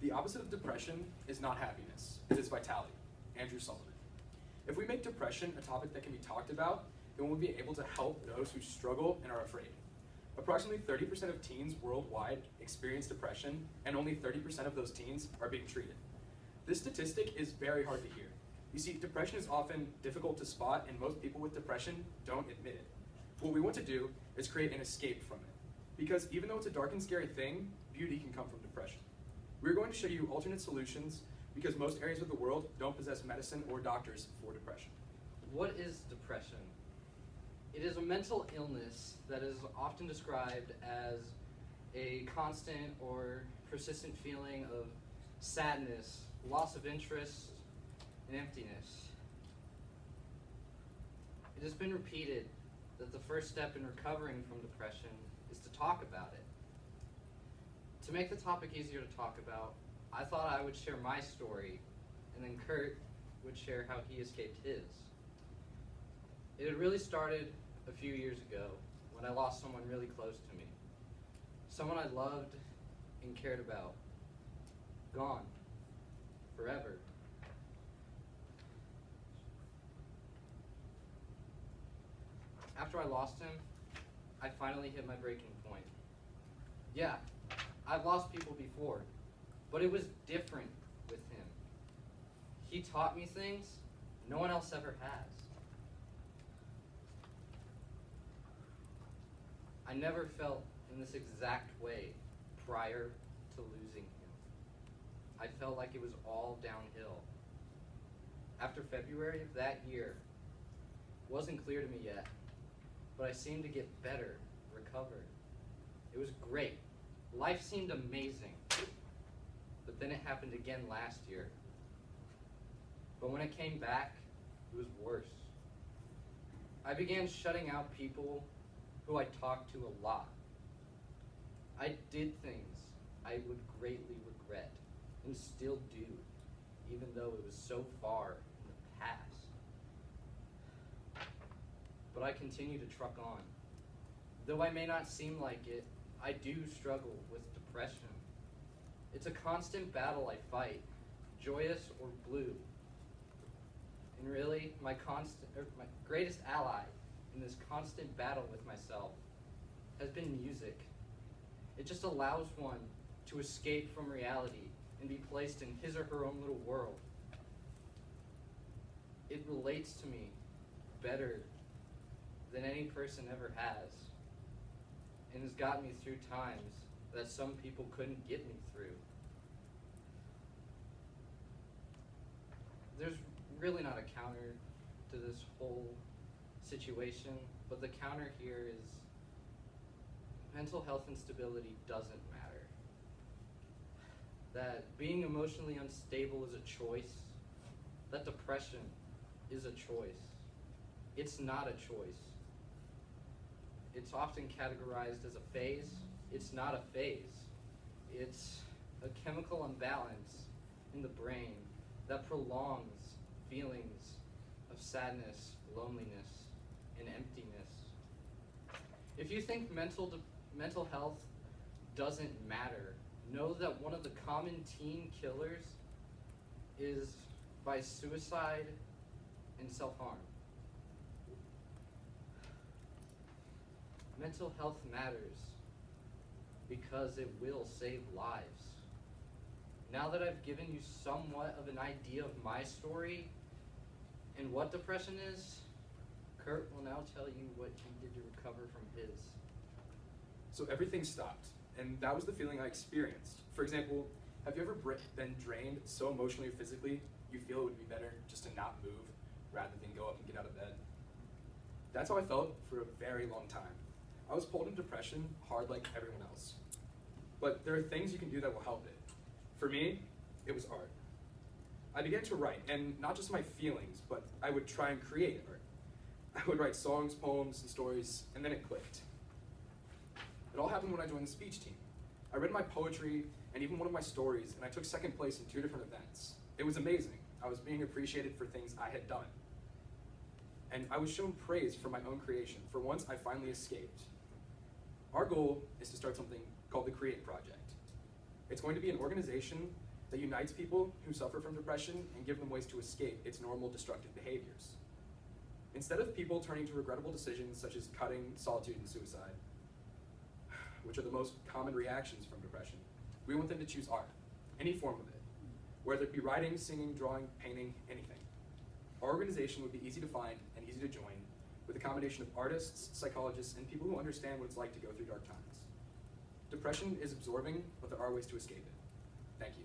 The opposite of depression is not happiness, it is vitality. Andrew Sullivan. If we make depression a topic that can be talked about, then we'll be able to help those who struggle and are afraid. Approximately 30% of teens worldwide experience depression, and only 30% of those teens are being treated. This statistic is very hard to hear. You see, depression is often difficult to spot, and most people with depression don't admit it. What we want to do is create an escape from it. Because even though it's a dark and scary thing, beauty can come from depression. We're going to show you alternate solutions because most areas of the world don't possess medicine or doctors for depression. What is depression? It is a mental illness that is often described as a constant or persistent feeling of sadness, loss of interest, and emptiness. It has been repeated that the first step in recovering from depression is to talk about it. To make the topic easier to talk about, I thought I would share my story, and then Kurt would share how he escaped his. It had really started a few years ago when I lost someone really close to me. Someone I loved and cared about. Gone. Forever. After I lost him, I finally hit my breaking point. Yeah, I've lost people before, but it was different with him. He taught me things no one else ever has. I never felt in this exact way prior to losing him. I felt like it was all downhill. After February of that year, it wasn't clear to me yet, but I seemed to get better, recovered. It was great. Life seemed amazing. But then it happened again last year. But when it came back, it was worse. I began shutting out people who I talked to a lot. I did things I would greatly regret, and still do, even though it was so far in the past. But I continue to truck on. Though I may not seem like it, I do struggle with depression. It's a constant battle I fight, joyous or blue. And really, my greatest ally in this constant battle with myself has been music. It just allows one to escape from reality and be placed in his or her own little world. It relates to me better than any person ever has, and has gotten me through times that some people couldn't get me through. There's really not a counter to this whole situation, but the counter here is mental health instability doesn't matter. That being emotionally unstable is a choice. That depression is a choice. It's not a choice. It's often categorized as a phase. It's not a phase. It's a chemical imbalance in the brain that prolongs feelings of sadness, loneliness, and emptiness. If you think mental health doesn't matter, know that one of the common teen killers is by suicide and self-harm. Mental health matters because it will save lives. Now that I've given you somewhat of an idea of my story and what depression is, Kurt will now tell you what he did to recover from his. So everything stopped, and that was the feeling I experienced. For example, have you ever been drained so emotionally or physically you feel it would be better just to not move rather than go up and get out of bed? That's how I felt for a very long time. I was pulled into depression hard like everyone else. But there are things you can do that will help it. For me, it was art. I began to write, and not just my feelings, but I would try and create art. I would write songs, poems, and stories, and then it clicked. It all happened when I joined the speech team. I read my poetry and even one of my stories, and I took second place in 2 different events. It was amazing. I was being appreciated for things I had done. And I was shown praise for my own creation. For once, I finally escaped. Our goal is to start something called the Create Project. It's going to be an organization that unites people who suffer from depression and give them ways to escape its normal destructive behaviors. Instead of people turning to regrettable decisions such as cutting, solitude, and suicide, which are the most common reactions from depression, we want them to choose art, any form of it, whether it be writing, singing, drawing, painting, anything. Our organization would be easy to find and easy to join, with a combination of artists, psychologists, and people who understand what it's like to go through dark times. Depression is absorbing, but there are ways to escape it. Thank you.